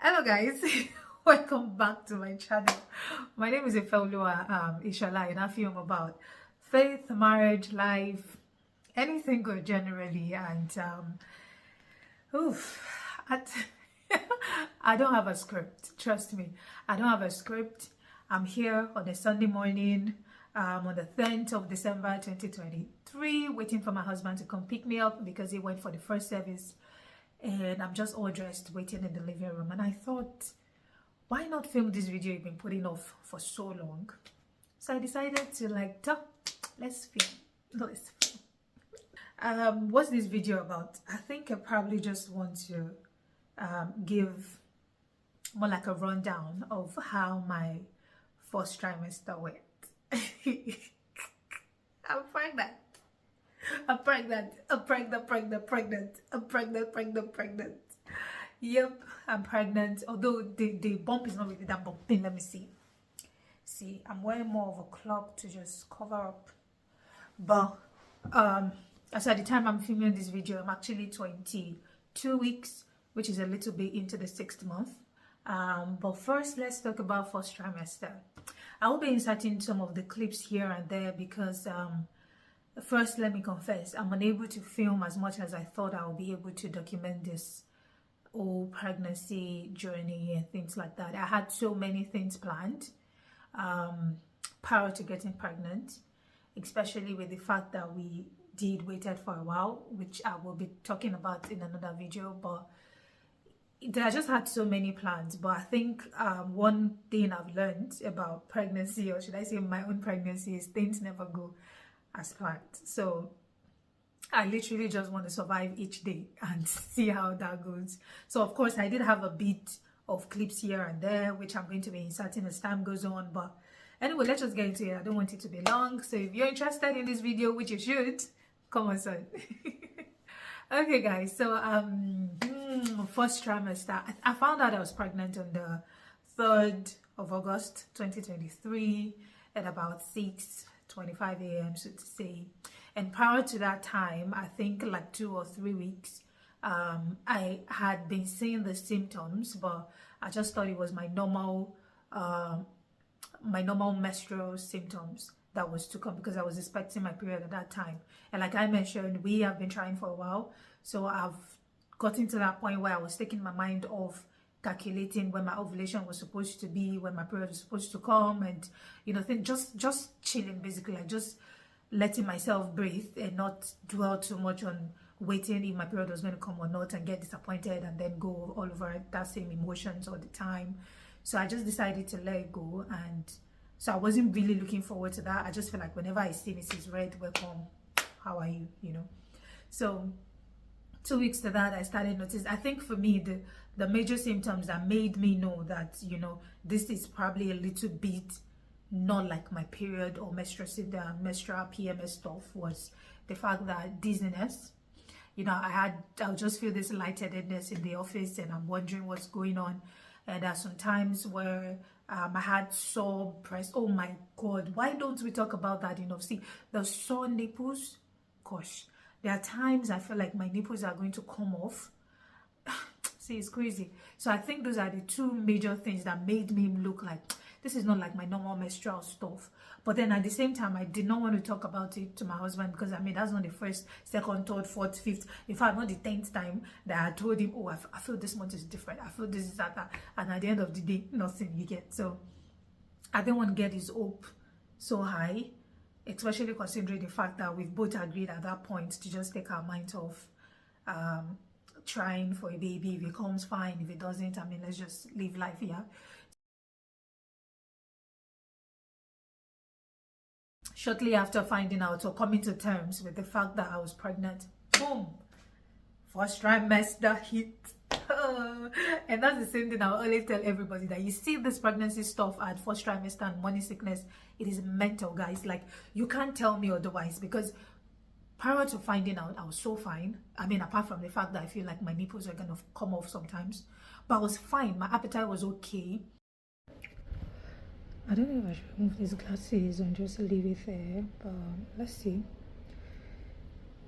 Hello guys, welcome back to my channel. My name is Ifeoluwa Ishola, and I film about faith, marriage, life, anything good generally. And oof, I, I don't have a script, trust me. I don't have a script. I'm here on a Sunday morning on the 10th of December 2023, waiting for my husband to come pick me up because he went for the first service. And I'm just all dressed waiting in the living room, and I thought, why not film this video you've been putting off for so long? So I decided to let's film. What's this video about? I think I probably just want to give more like a rundown of how my first trimester went. I'm pregnant. I'm pregnant. Yep, I'm pregnant. Although the bump is not really that bumping. Let me see. See, I'm wearing more of a cloak to just cover up. But as at the time I'm filming this video, I'm actually 22 weeks, which is a little bit into the 6th month. But first, let's talk about first trimester. I will be inserting some of the clips here and there because first, let me confess, I'm unable to film as much as I thought I would be able to document this whole pregnancy journey and things like that. I had so many things planned prior to getting pregnant, especially with the fact that we waited for a while, which I will be talking about in another video. But I just had so many plans. But I think one thing I've learned about pregnancy, or should I say my own pregnancy, is things never go as planned. So I literally just want to survive each day and see how that goes. So of course I did have a bit of clips here and there, which I'm going to be inserting as time goes on. But anyway, let's just get into it. I don't want it to be long. So if you're interested in this video, which you should, come on son. Okay guys, so first trimester, I found out I was pregnant on the 3rd of August 2023 at about 6:25 a.m. so to say. And prior to that time, I think like 2 or 3 weeks, I had been seeing the symptoms, but I just thought it was my normal menstrual symptoms that was to come, because I was expecting my period at that time. And like I mentioned, we have been trying for a while, so I've gotten to that point where I was taking my mind off calculating when my ovulation was supposed to be, when my period was supposed to come, and you know, just chilling, basically, like just letting myself breathe and not dwell too much on waiting if my period was going to come or not and get disappointed and then go all over that same emotions all the time. So I just decided to let it go, and so I wasn't really looking forward to that. I just feel like whenever I see Mrs. Red, welcome, how are you, you know. So 2 weeks to that, I started noticing, I think for me, the major symptoms that made me know that, you know, this is probably a little bit not like my period or menstrual PMS stuff, was the fact that dizziness, you know, I'll just feel this lightheadedness in the office, and I'm wondering what's going on. And there are some times where I had sore breasts. Oh my god, why don't we talk about that enough? See, the sore nipples, gosh, there are times I feel like my nipples are going to come off. See, it's crazy. So I think those are the two major things that made me look like this is not like my normal menstrual stuff. But then at the same time, I did not want to talk about it to my husband, because I mean, that's not the first, second, third, fourth, fifth, in fact not the 10th time that I told him, oh, I feel this month is different, I feel this is that, and at the end of the day, nothing, you get. So I didn't want to get his hope so high, especially considering the fact that we've both agreed at that point to just take our minds off trying for a baby. If it comes, fine. If it doesn't, I mean, let's just live life here. Shortly after finding out or coming to terms with the fact that I was pregnant, boom, first trimester hit. And that's the same thing I always tell everybody, that you see this pregnancy stuff at first trimester and morning sickness, it is mental, guys. Like, you can't tell me otherwise, because prior to finding out, I was so fine. I mean, apart from the fact that I feel like my nipples are gonna come off sometimes, but I was fine. My appetite was okay. I don't know if I should remove these glasses and just leave it there, but let's see.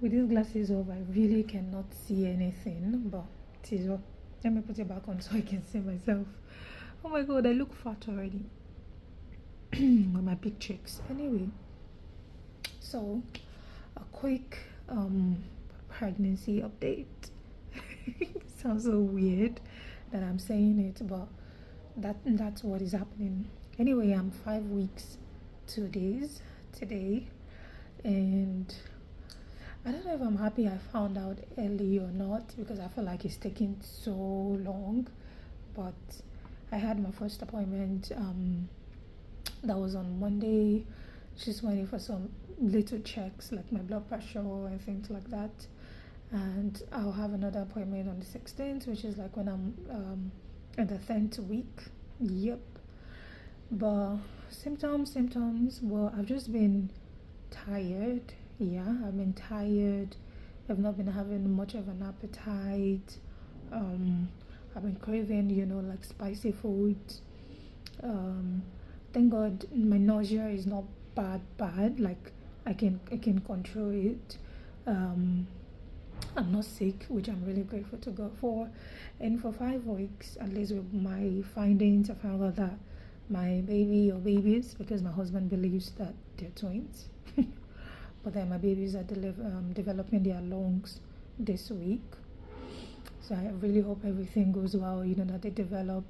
With these glasses off, I really cannot see anything, but it is Let me put it back on so I can see myself. Oh my god, I look fat already. With my big cheeks. Anyway, so a quick pregnancy update. Sounds so weird that I'm saying it, but that's what is happening. Anyway, I'm 5 weeks 2 days today, and I don't know if I'm happy I found out early or not, because I feel like it's taking so long. But I had my first appointment that was on Monday. Just waiting for some little checks like my blood pressure and things like that, and I'll have another appointment on the 16th, which is like when I'm in the 10th week. Yep. But symptoms, well, I've just been tired. Yeah, I've been tired. I've not been having much of an appetite. I've been craving, like spicy foods. Thank God my nausea is not bad. Like I can control it. I'm not sick, which I'm really grateful to God for. And for 5 weeks, at least with my findings, I found out that my baby or babies, because my husband believes that they're twins, but then my babies are developing their lungs this week. So I really hope everything goes well, that they develop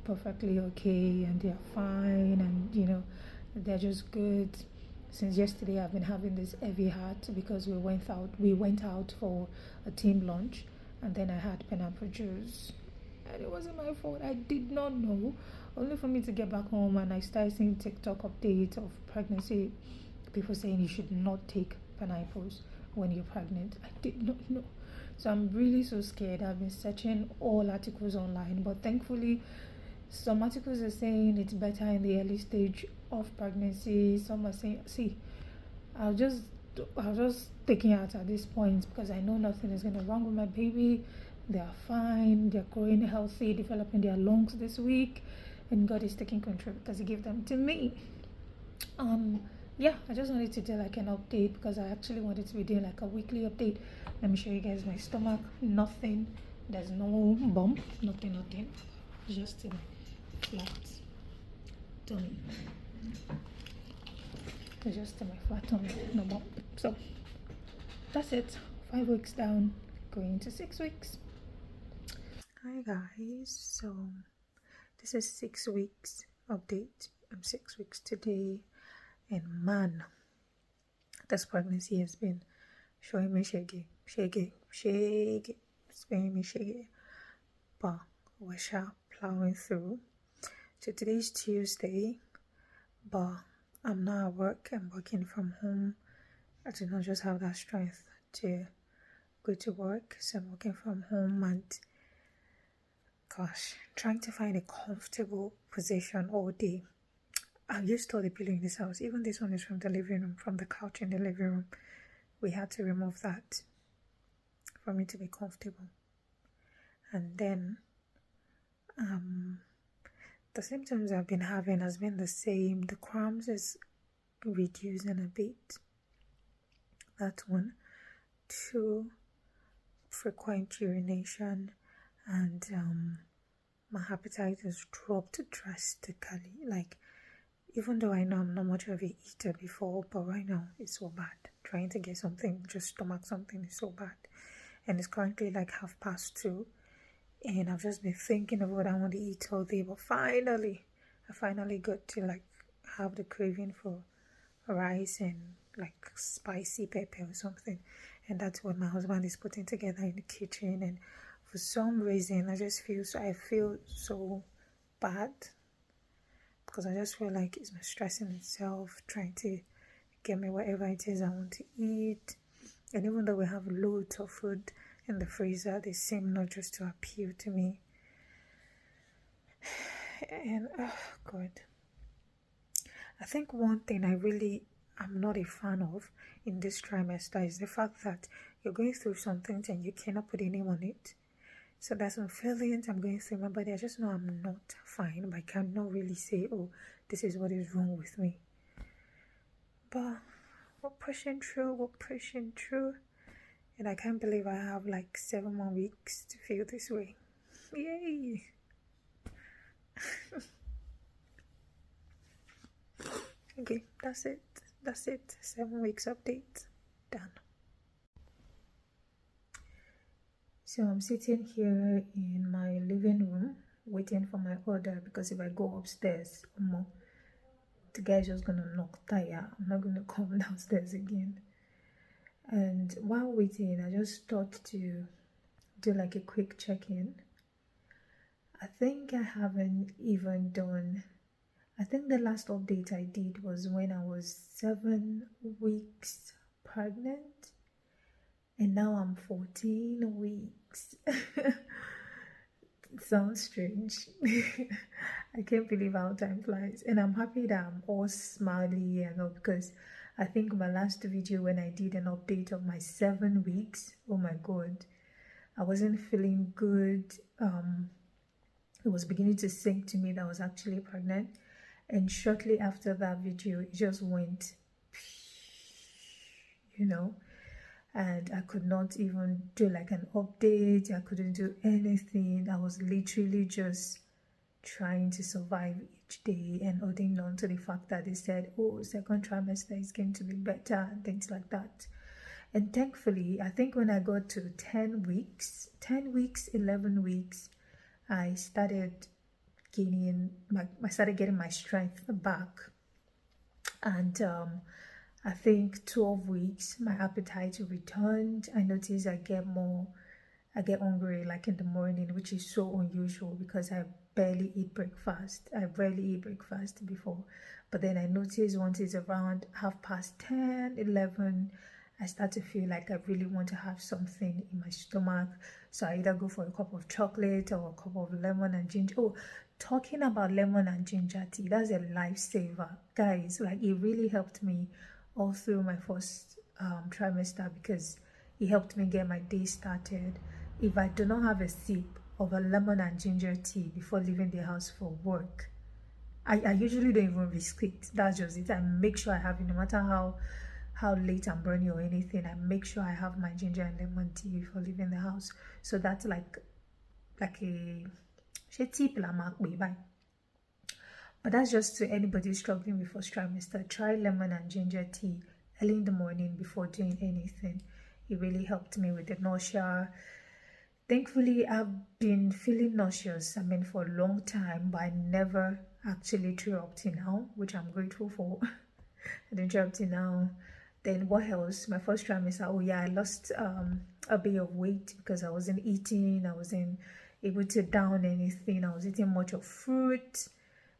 perfectly okay and they're fine, and they're just good. Since yesterday I've been having this heavy heart because we went out for a team lunch, and then I had pineapple juice, and it wasn't my fault. I did not know, only for me to get back home and I started seeing TikTok updates of pregnancy, people saying you should not take pineapples when you're pregnant. I did not know. So I'm really so scared. I've been searching all articles online, but thankfully some articles are saying it's better in the early stage of pregnancy. Some are saying, see, I'll just take it out at this point because I know nothing is going to wrong with my baby. They are fine. They're growing healthy, developing their lungs this week, and God is taking control because He gave them to me. Yeah, I just wanted to do like an update because I actually wanted to be doing like a weekly update. Let me show you guys my stomach. Nothing. There's no bump. Nothing. Just flat tummy. Just my flat tummy, no bump. So that's it. 5 weeks down, going to 6 weeks. Hi guys. So this is 6 weeks update. I'm 6 weeks today, and man, this pregnancy has been showing me shaky. It's making me shaky. But we're sharp plowing through. So today's Tuesday, but I'm not at work. I'm working from home. I do not just have that strength to go to work, so I'm working from home, and gosh, trying to find a comfortable position all day. I'm used to all the pillow in this house. Even this one is from the living room, from the couch in the living room. We had to remove that for me to be comfortable. And then the symptoms I've been having has been the same. The cramps is reducing a bit. That's one. 2, frequent urination, and my appetite has dropped drastically. Like, even though I know I'm not much of a eater before, but right now it's so bad. Trying to get something, just stomach something, is so bad. And it's currently like 2:30, and I've just been thinking of what I want to eat all day. But I finally got to like have the craving for rice and like spicy pepper or something, and that's what my husband is putting together in the kitchen. And for some reason I feel so bad because I just feel like it's stressing itself trying to get me whatever it is I want to eat. And even though we have loads of food in the freezer, they seem not just to appeal to me. And oh God, I think one thing I'm not a fan of in this trimester is the fact that you're going through something and you cannot put a name on it. So there's some feelings I'm going through my body. I just know I'm not fine, but I cannot really say, oh, this is what is wrong with me. But we're pushing through, and I can't believe I have like 7 more weeks to feel this way. Yay. Okay, that's it. 7 weeks update done. So I'm sitting here in my living room waiting for my order, because if I go upstairs, the guy's just gonna knock tire. I'm not gonna come downstairs again. And while waiting, I just thought to do like a quick check-in. I think I haven't even done, I think the last update I did was when I was 7 weeks pregnant, and now I'm 14 weeks. It sounds strange. I can't believe how time flies, and I'm happy that I'm all smiley and all, because I think my last video when I did an update of my 7 weeks, oh my god, I wasn't feeling good. It was beginning to sink to me that I was actually pregnant, and shortly after that video it just went, you know, and I could not even do like an update. I couldn't do anything. I was literally just trying to survive each day and holding on to the fact that they said, oh, second trimester is going to be better and things like that. And thankfully, I think when I got to 10 weeks, 11 weeks, I started getting my strength back. And I think 12 weeks, my appetite returned. I noticed I get hungry like in the morning, which is so unusual because I barely eat breakfast. I rarely eat breakfast before. But then I noticed once it's around 10:30, 11, I start to feel like I really want to have something in my stomach. So I either go for a cup of chocolate or a cup of lemon and ginger. Oh, talking about lemon and ginger tea, that's a lifesaver, guys. Like, it really helped me all through my first trimester, because it helped me get my day started. If I do not have a sip of a lemon and ginger tea before leaving the house for work, I usually don't even risk it. That's just it. I make sure I have it, no matter how late I'm burning or anything. I make sure I have my ginger and lemon tea before leaving the house. So that's like a tip la mark way by. But that's just to anybody struggling with first trimester. Try lemon and ginger tea early in the morning before doing anything. It really helped me with the nausea. Thankfully, I've been feeling nauseous, for a long time, but I never actually threw up till now, which I'm grateful for. I didn't throw up till now. Then what else? My first trimester, oh yeah, I lost a bit of weight because I wasn't eating. I wasn't able to down anything. I was eating much of fruit,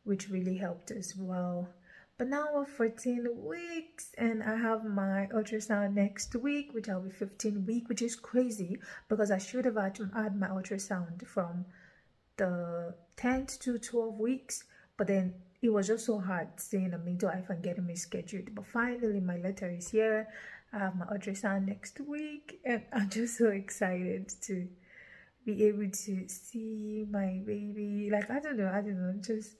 which really helped as well. But now we're 14 weeks and I have my ultrasound next week, which I'll be 15 weeks, which is crazy because I should have had my ultrasound from the 10th to 12 weeks, but then it was just so hard seeing a midwife and getting me scheduled. But finally my letter is here. I have my ultrasound next week and I'm just so excited to be able to see my baby. Like, I don't know, just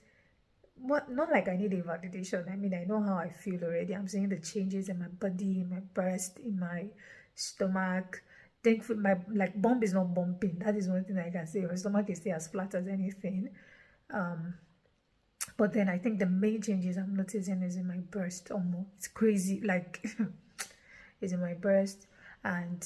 not like I need a validation. I know how I feel already. I'm seeing the changes in my body, in my breast, in my stomach. Thankfully, my bump is not bumping. That is one thing I can say. My stomach is still as flat as anything. But then I think the main changes I'm noticing is in my breast. It's crazy. Like, it's in my breast. And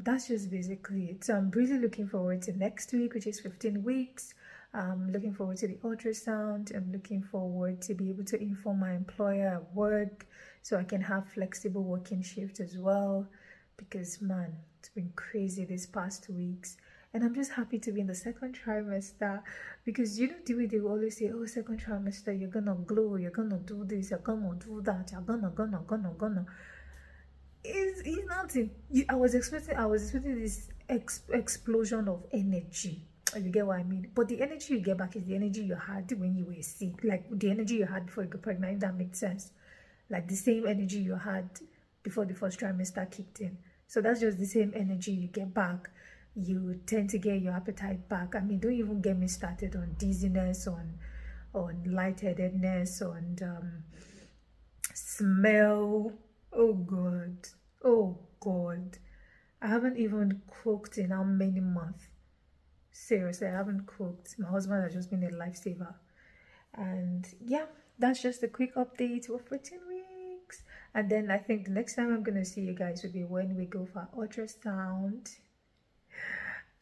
that's just basically it. So I'm really looking forward to next week, which is 15 weeks. I'm looking forward to the ultrasound. I'm looking forward to be able to inform my employer at work so I can have flexible working shifts as well, because man, it's been crazy these past weeks. And I'm just happy to be in the second trimester, because you know the way they always say, oh, second trimester, you're gonna glow, you're gonna do this, you're gonna do that, you're gonna. It's nothing. I was expecting this explosion of energy. You get what I mean? But the energy you get back is the energy you had when you were sick, like the energy you had before you got pregnant, if that makes sense. Like the same energy you had before the first trimester kicked in. So that's just the same energy you get back. You tend to get your appetite back. Don't even get me started on dizziness, on lightheadedness, on smell. Oh God. I haven't even cooked in how many months. Seriously, I haven't cooked. My husband has just been a lifesaver. And yeah, that's just a quick update for 14 weeks. And then I think the next time I'm gonna see you guys will be when we go for ultrasound.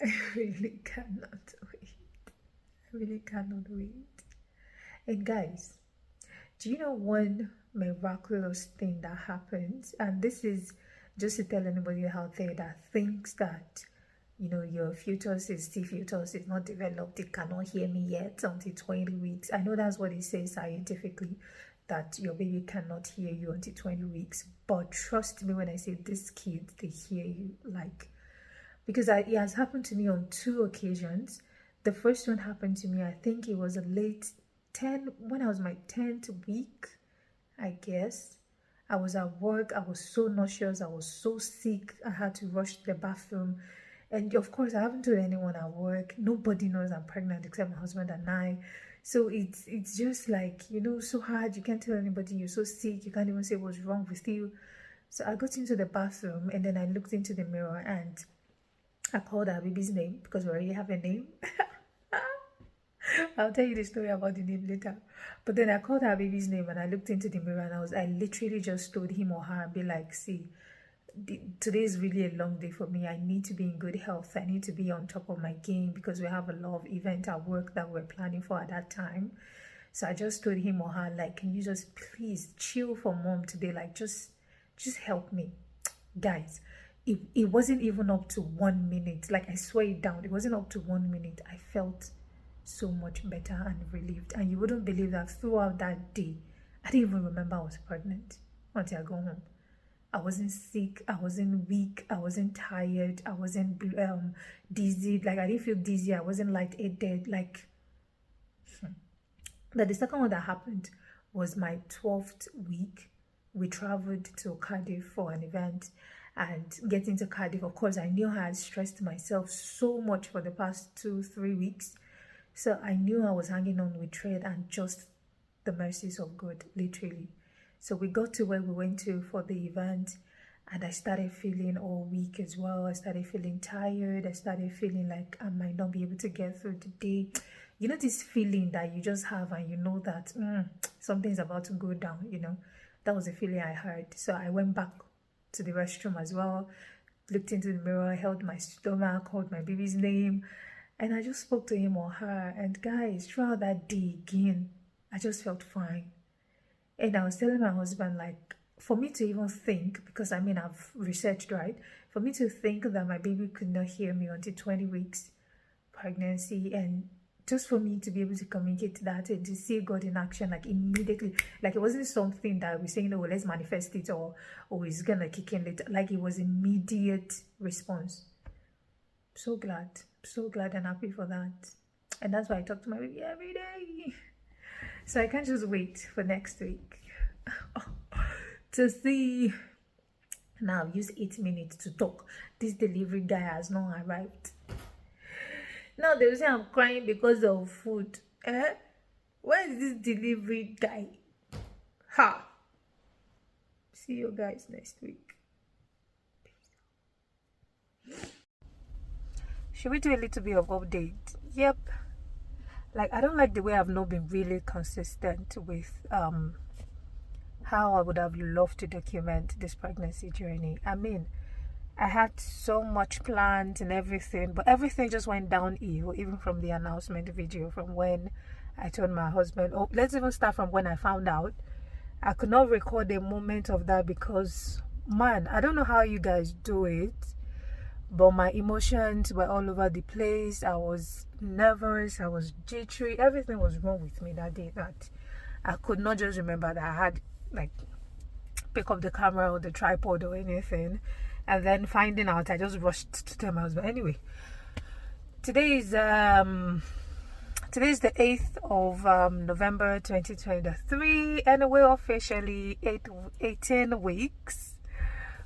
I really cannot wait. I really cannot wait. And guys, do you know one miraculous thing that happens? And this is just to tell anybody out there that thinks that, you know, your fetus is still fetus, is not developed, it cannot hear me yet until 20 weeks. I know that's what it says scientifically, that your baby cannot hear you until 20 weeks. But trust me when I say this kid, they hear you, like, because it has happened to me on 2 occasions. The first one happened to me, I think it was a late 10, when I was my 10th week, I guess. I was at work, I was so nauseous, I was so sick, I had to rush to the bathroom. And of course, I haven't told anyone at work. Nobody knows I'm pregnant except my husband and I. So it's just like, you know, so hard. You can't tell anybody you're so sick. You can't even say what's wrong with you. So I got into the bathroom and then I looked into the mirror and I called our baby's name because we already have a name. I'll tell you the story about the name later. But then I called her baby's name and I looked into the mirror and I literally just told him or her and be like, see, today is really a long day for me. I need to be in good health. I need to be on top of my game because we have a lot of events at work that we're planning for at that time. So I just told him or her, like, can you just please chill for mom today? Like, just help me. Guys, it wasn't even up to 1 minute. Like, I swear it down. It wasn't up to 1 minute. I felt so much better and relieved. And you wouldn't believe that throughout that day, I didn't even remember I was pregnant until I go home. I wasn't sick, I wasn't weak, I wasn't tired, I wasn't dizzy. Like, I didn't feel dizzy, I wasn't lightheaded. Like, but the second one that happened was my 12th week. We traveled to Cardiff for an event, and getting to Cardiff, of course, I knew I had stressed myself so much for the past 2-3 weeks. So I knew I was hanging on with thread and just the mercies of God, literally. So we got to where we went to for the event and I started feeling all weak as well. I started feeling tired. I started feeling like I might not be able to get through the day. You know, this feeling that you just have and you know that something's about to go down, you know. That was the feeling I had. So I went back to the restroom as well, looked into the mirror, held my stomach, called my baby's name, and I just spoke to him or her. And guys, throughout that day again, I just felt fine. And I was telling my husband, like, for me to even think, because I mean, I've researched, right? For me to think that my baby could not hear me until 20 weeks pregnancy, and just for me to be able to communicate that and to see God in action, like immediately, like it wasn't something that we're saying, oh, let's manifest it or it's gonna kick in later. Like, it was immediate response. So glad and happy for that. And that's why I talk to my baby every day. So I can't just wait for next week to see. Now I've used 8 minutes to talk. This delivery guy has not arrived. Now they will say I'm crying because of food. Where is this delivery guy? Ha! See you guys next week. Should we do a little bit of update? Yep. Like, I don't like the way I've not been really consistent with how I would have loved to document this pregnancy journey. I mean, I had so much planned and everything, but everything just went downhill, even from the announcement video, from when I told my husband. Oh, let's even start from when I found out. I could not record a moment of that because, man, I don't know how you guys do it, but my emotions were all over the place. I was nervous, I was jittery, everything was wrong with me that day, that I could not just remember that I had, like, pick up the camera or the tripod or anything. And then finding out, I just rushed to tell my husband. Anyway, today is the 8th of November 2023, and we're officially 18 weeks,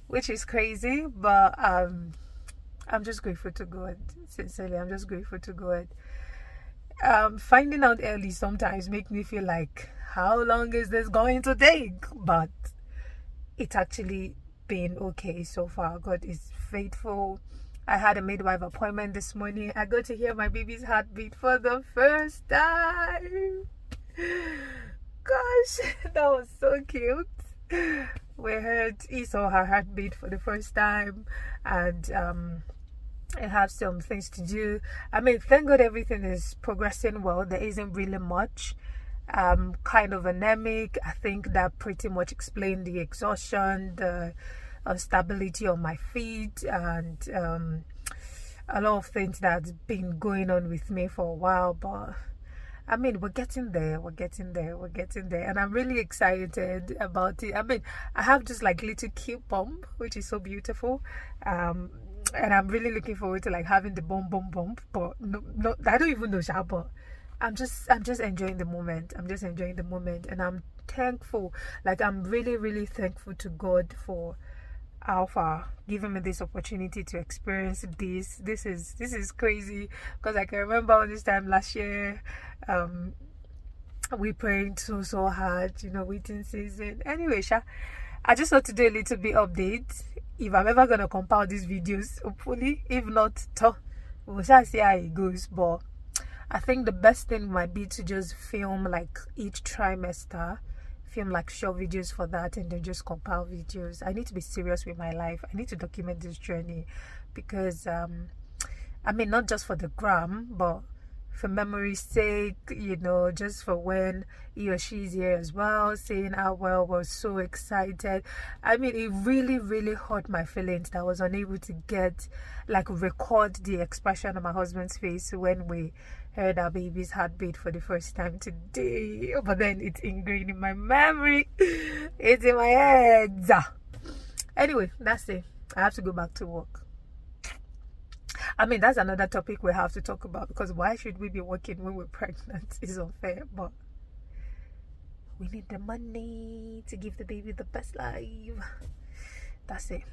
which is crazy, but I'm just grateful to God. Sincerely, I'm just grateful to God. Finding out early sometimes make me feel like, how long is this going to take? But it's actually been okay so far. God is faithful. I had a midwife appointment this morning. I got to hear my baby's heartbeat for the first time. Gosh, that was so cute. He saw her heartbeat for the first time, and I have some things to do. I mean, thank God everything is progressing well. There isn't really much. Kind of anemic. I think that pretty much explained the exhaustion, the stability on my feet, and a lot of things that's been going on with me for a while. But I mean, we're getting there, and I'm really excited about it. I mean, I have just like little cute bump, which is so beautiful, and I'm really looking forward to like having the bump. But no, I don't even know how, but I'm just enjoying the moment. And I'm thankful. Like, I'm really thankful to God for Alpha giving me this opportunity to experience this. This is crazy, because I can remember all this time last year, we praying so hard, waiting season. Anyway, I just thought to do a little bit update. If I'm ever gonna compile these videos, hopefully, if not, we'll see how it goes. But I think the best thing might be to just film like each trimester, film like short videos for that, and then just compile videos. I need to be serious with my life. I need to document this journey, because I mean, not just for the gram, but for memory's sake, just for when he or she's here as well, saying how well, was so excited. I mean, it really hurt my feelings that I was unable to record the expression on my husband's face when we heard our baby's heartbeat for the first time today. But then it's ingrained in my memory. It's in my head. Anyway, that's it. I have to go back to work. I mean, that's another topic we have to talk about, because why should we be working when we're pregnant? It's unfair, but we need the money to give the baby the best life. That's it.